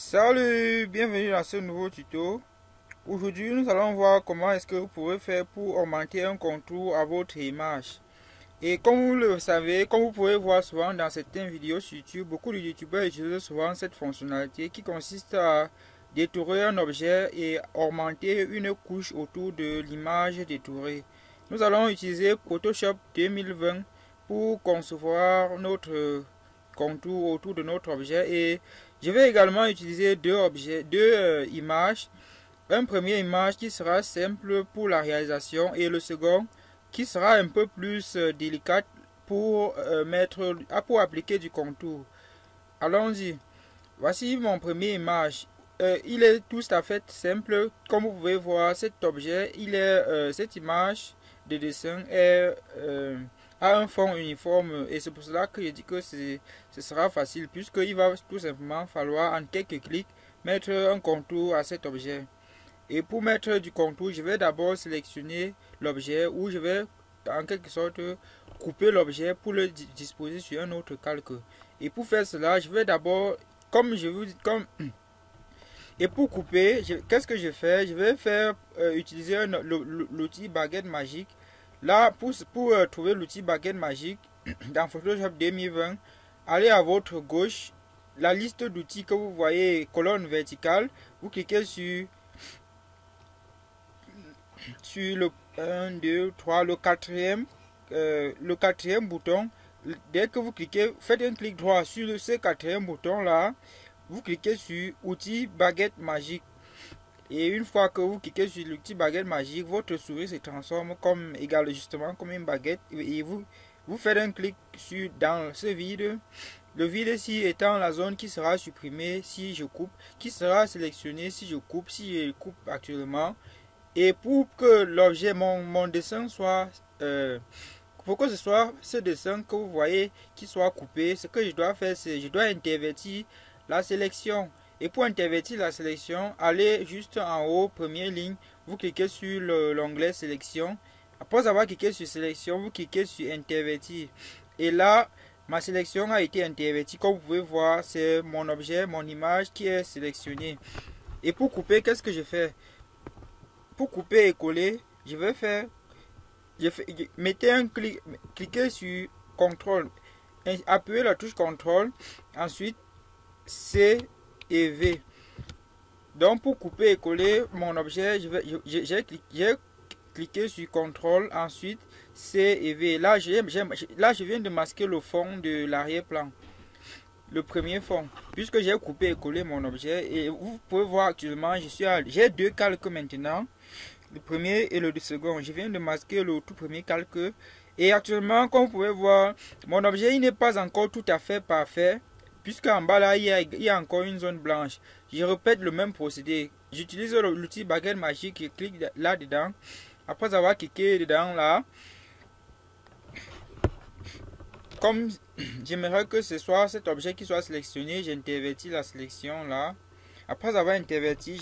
Salut, bienvenue dans ce nouveau tuto. Aujourd'hui, nous allons voir comment est-ce que vous pouvez faire pour augmenter un contour à votre image. Et comme vous le savez, comme vous pouvez voir souvent dans certaines vidéos sur YouTube, beaucoup de youtubeurs utilisent souvent cette fonctionnalité qui consiste à détourer un objet et augmenter une couche autour de l'image détourée. Nous allons utiliser Photoshop 2020 pour concevoir notre contour autour de notre objet, et je vais également utiliser deux images. Un premier image qui sera simple pour la réalisation et le second qui sera un peu plus délicate pour pour appliquer du contour. Allons-y. Voici mon premier image. Il est tout à fait simple. Comme vous pouvez voir, cet objet, cette image de dessin a un fond uniforme, et c'est pour cela que je dis que ce sera facile, puisqu'il va tout simplement falloir en quelques clics mettre un contour à cet objet. Et pour mettre du contour, je vais d'abord sélectionner l'objet, ou je vais en quelque sorte couper l'objet pour le disposer sur un autre calque. Et pour faire cela, je vais d'abord, et pour couper, qu'est-ce que je fais? Je vais utiliser l'outil baguette magique. Là, pour trouver l'outil baguette magique dans Photoshop 2020, allez à votre gauche, la liste d'outils que vous voyez, colonne verticale, vous cliquez sur le 1, 2, 3, le quatrième bouton. Dès que vous cliquez, faites un clic droit sur ce quatrième bouton là, vous cliquez sur outil baguette magique. Et une fois que vous cliquez sur l'outil baguette magique, votre souris se transforme justement comme une baguette, et vous faites un clic dans ce vide. Le vide ici étant la zone qui sera supprimée si je coupe, qui sera sélectionnée si je coupe, si je coupe actuellement. Et pour que l'objet, mon dessin soit, pour que ce soit ce dessin que vous voyez qui soit coupé, ce que je dois faire, c'est je dois intervertir la sélection. Et pour intervertir la sélection, allez juste en haut, première ligne, vous cliquez sur l'onglet sélection. Après avoir cliqué sur sélection, vous cliquez sur intervertir. Et là, ma sélection a été intervertie. Comme vous pouvez voir, c'est mon objet, mon image qui est sélectionnée. Et pour couper, qu'est-ce que je fais? Pour couper et coller, mettez un clic, cliquez sur CTRL, appuyez la touche CTRL, ensuite C et V. Donc pour couper et coller mon objet, j'ai cliqué sur CTRL, ensuite C et V. Là, je viens de masquer le fond de l'arrière-plan, le premier fond, puisque j'ai coupé et collé mon objet. Et vous pouvez voir actuellement, j'ai deux calques maintenant, le premier et le second. Je viens de masquer le tout premier calque, et actuellement, comme vous pouvez voir, mon objet il n'est pas encore tout à fait parfait, puisque en bas là il y a encore une zone blanche. Je répète le même procédé. J'utilise l'outil baguette magique et clique là dedans. Après avoir cliqué dedans là, comme j'aimerais que ce soit cet objet qui soit sélectionné, j'intervertis la sélection là. Après avoir interverti,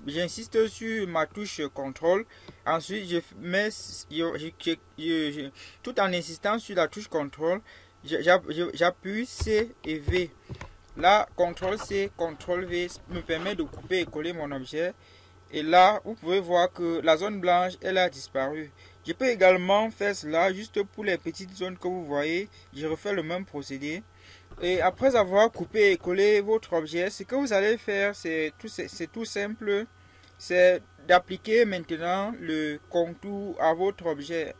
j'insiste sur ma touche CTRL. Ensuite, tout en insistant sur la touche CTRL, j'appuie C et V. Là, CTRL C, CTRL V me permet de couper et coller mon objet. Et là, vous pouvez voir que la zone blanche, elle a disparu. Je peux également faire cela juste pour les petites zones que vous voyez. Je refais le même procédé. Et après avoir coupé et collé votre objet, ce que vous allez faire, c'est tout simple. C'est d'appliquer maintenant le contour à votre objet.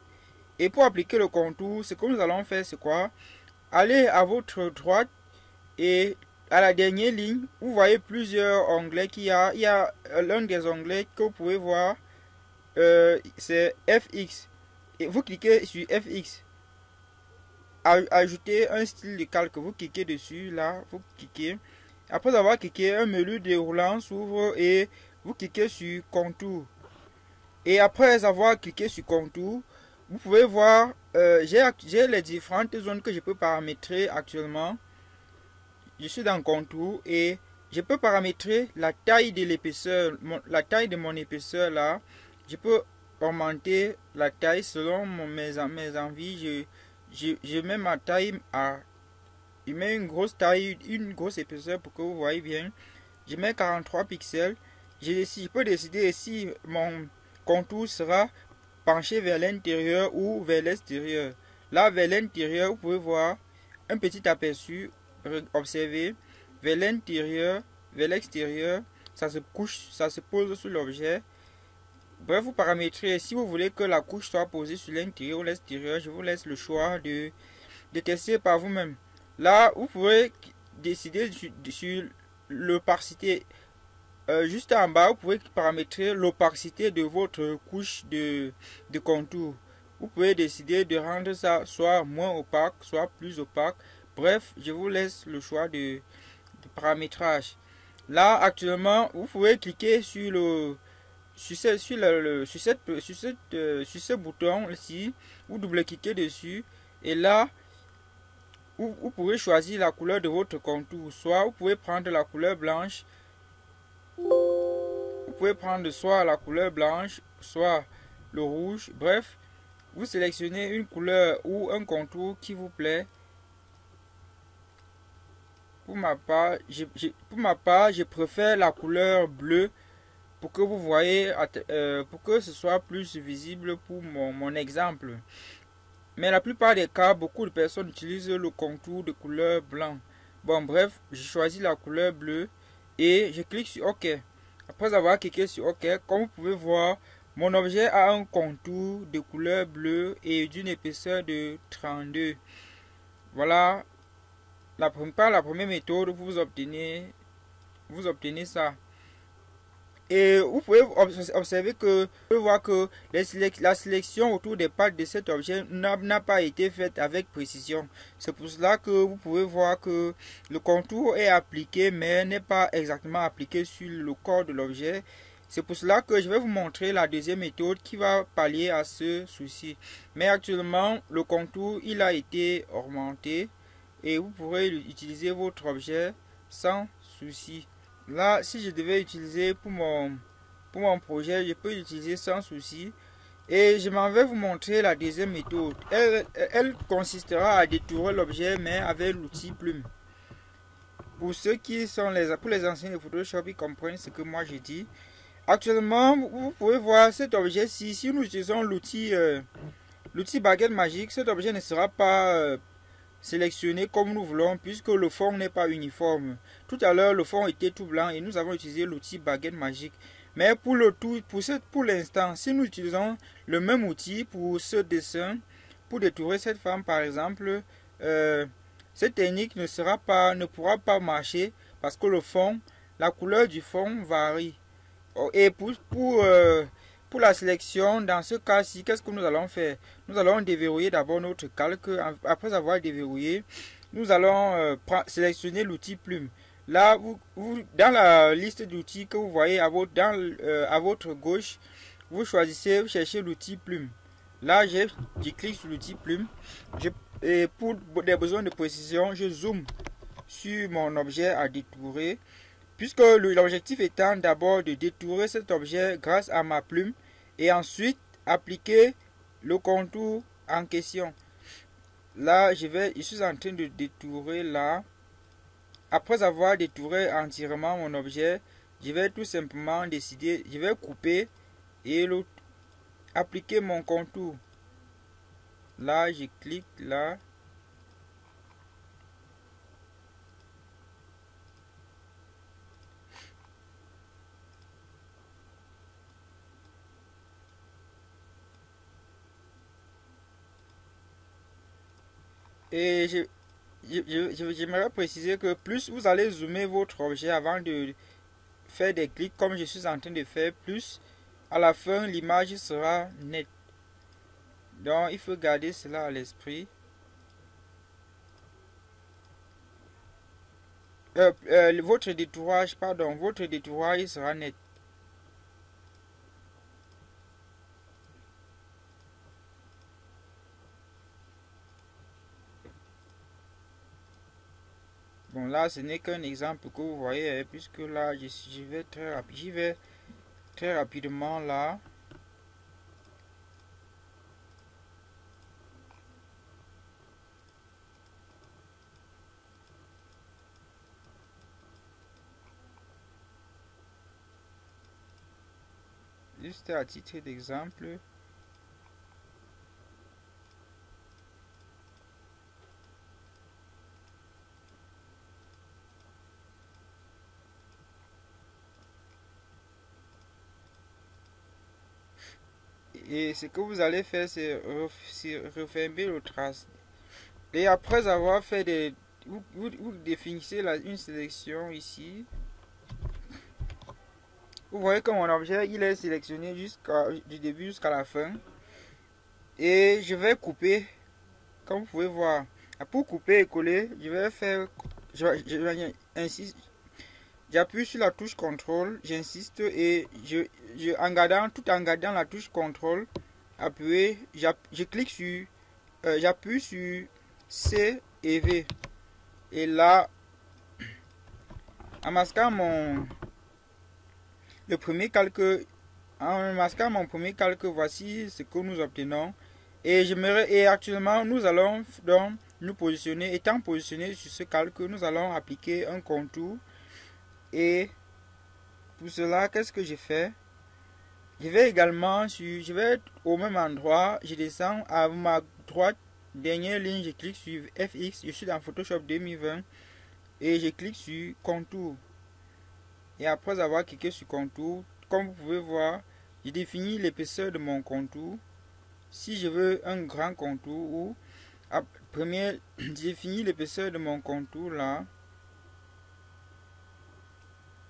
Et pour appliquer le contour, ce que nous allons faire, c'est quoi? Allez à votre droite, et à la dernière ligne, vous voyez plusieurs onglets qu'il y a. Il y a l'un des onglets que vous pouvez voir, c'est FX. Et vous cliquez sur FX. Ajouter un style de calque, vous cliquez dessus, là, vous cliquez. Après avoir cliqué, un menu déroulant s'ouvre et vous cliquez sur contour. Et après avoir cliqué sur contour, vous pouvez voir, j'ai les différentes zones que je peux paramétrer actuellement. Je suis dans contour et je peux paramétrer la taille de l'épaisseur, la taille de mon épaisseur là. Je peux augmenter la taille selon mes envies. Je mets ma taille à... Je mets une grosse taille, une grosse épaisseur pour que vous voyez bien. je mets 43 pixels. Je peux décider si mon contour sera penché vers l'intérieur ou vers l'extérieur. Là, vers l'intérieur, vous pouvez voir un petit aperçu. Observez, vers l'intérieur, vers l'extérieur, ça se couche, ça se pose sur l'objet. Bref, vous paramétrez. Si vous voulez que la couche soit posée sur l'intérieur ou l'extérieur, je vous laisse le choix de tester par vous-même. Là, vous pouvez décider sur l'opacité. Juste en bas, vous pouvez paramétrer l'opacité de votre couche de contour. Vous pouvez décider de rendre ça soit moins opaque, soit plus opaque. Bref, je vous laisse le choix de paramétrage. Là, actuellement, vous pouvez cliquer sur ce bouton ici, vous double-cliquez dessus et là, vous pouvez choisir la couleur de votre contour. Soit vous pouvez prendre la couleur blanche. Vous pouvez prendre soit la couleur blanche, soit le rouge. Bref, vous sélectionnez une couleur ou un contour qui vous plaît. Pour ma part, je préfère la couleur bleue pour que vous voyez, pour que ce soit plus visible pour mon exemple. Mais la plupart des cas, beaucoup de personnes utilisent le contour de couleur blanc. Bon, bref, je choisis la couleur bleue et je clique sur OK. Après avoir cliqué sur OK, comme vous pouvez voir, mon objet a un contour de couleur bleue et d'une épaisseur de 32. Voilà, par la première méthode, vous obtenez ça. Et vous pouvez observer que vous pouvez voir que la sélection autour des pattes de cet objet n'a pas été faite avec précision. C'est pour cela que vous pouvez voir que le contour est appliqué mais n'est pas exactement appliqué sur le corps de l'objet. C'est pour cela que je vais vous montrer la deuxième méthode qui va pallier à ce souci. Mais actuellement, le contour il a été augmenté et vous pourrez utiliser votre objet sans souci. Là, si je devais utiliser pour mon projet, je peux l'utiliser sans souci. Et je m'en vais vous montrer la deuxième méthode. Elle consistera à détourer l'objet, mais avec l'outil plume. Pour ceux qui sont pour les anciens de Photoshop, ils comprennent ce que moi je dis. Actuellement, vous pouvez voir cet objet-ci. Si nous utilisons l'outil baguette magique, cet objet ne sera pas sélectionner comme nous voulons puisque le fond n'est pas uniforme. Tout à l'heure le fond était tout blanc et nous avons utilisé l'outil baguette magique. Mais pour l'instant, si nous utilisons le même outil pour ce dessin, pour détourer cette femme par exemple, cette technique ne pourra pas marcher parce que la couleur du fond varie. Et pour la sélection, dans ce cas-ci, qu'est-ce que nous allons faire? Nous allons déverrouiller d'abord notre calque. Après avoir déverrouillé, nous allons sélectionner l'outil plume. Là, dans la liste d'outils que vous voyez à votre gauche, vous cherchez l'outil plume. Là, je clique sur l'outil plume. Et pour des besoins de précision, je zoome sur mon objet à détourer. Puisque l'objectif étant d'abord de détourer cet objet grâce à ma plume et ensuite appliquer le contour en question. Là, je suis en train de détourer là. Après avoir détouré entièrement mon objet, je vais tout simplement je vais couper et appliquer mon contour. Là, je clique là. Et j'aimerais préciser que plus vous allez zoomer votre objet avant de faire des clics comme je suis en train de faire, plus à la fin l'image sera nette. Donc il faut garder cela à l'esprit. Votre détourage sera net. Bon, là, ce n'est qu'un exemple que vous voyez, puisque là, j'y vais très rapidement là. juste à titre d'exemple. Et ce que vous allez faire, c'est refermer le trace. Et après avoir fait des... Vous définissez une sélection ici. Vous voyez que mon objet, il est sélectionné du début jusqu'à la fin. Et je vais couper, comme vous pouvez voir. Pour couper et coller, je vais faire... J'appuie sur la touche CTRL, j'insiste et tout en gardant la touche CTRL, je clique sur, j'appuie sur C et V. Et là, en masquant mon premier calque, voici ce que nous obtenons. Et actuellement, nous allons donc nous positionner, étant positionné sur ce calque, nous allons appliquer un contour. Et pour cela, qu'est-ce que je fais? Je vais au même endroit, je descends à ma droite, dernière ligne, je clique sur FX, je suis dans Photoshop 2020 et je clique sur contour. Et après avoir cliqué sur contour, comme vous pouvez voir, je définis l'épaisseur de mon contour. Si je veux un grand contour, je définis l'épaisseur de mon contour là.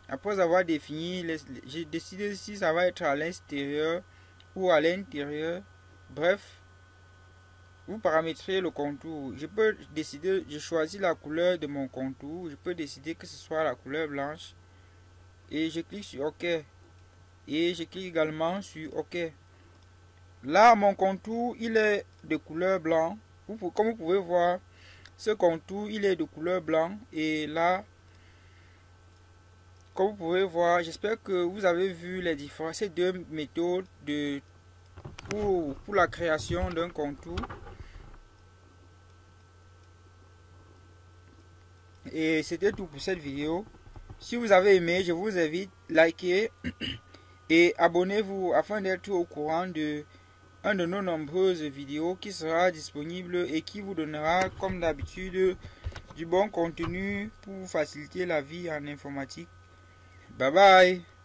Après avoir défini, j'ai décidé si ça va être à l'extérieur ou à l'intérieur. Bref, vous paramétrez le contour. Je peux décider, je choisis la couleur de mon contour. Je peux décider que ce soit la couleur blanche. Et je clique sur OK. Et je clique également sur OK. Là, mon contour, il est de couleur blanc. Comme vous pouvez voir, ce contour, il est de couleur blanc. Et là, comme vous pouvez voir, j'espère que vous avez vu ces deux méthodes pour la création d'un contour. Et c'était tout pour cette vidéo. Si vous avez aimé, je vous invite à liker et abonnez-vous afin d'être au courant de de nos nombreuses vidéos qui sera disponible et qui vous donnera comme d'habitude du bon contenu pour faciliter la vie en informatique. Bye bye.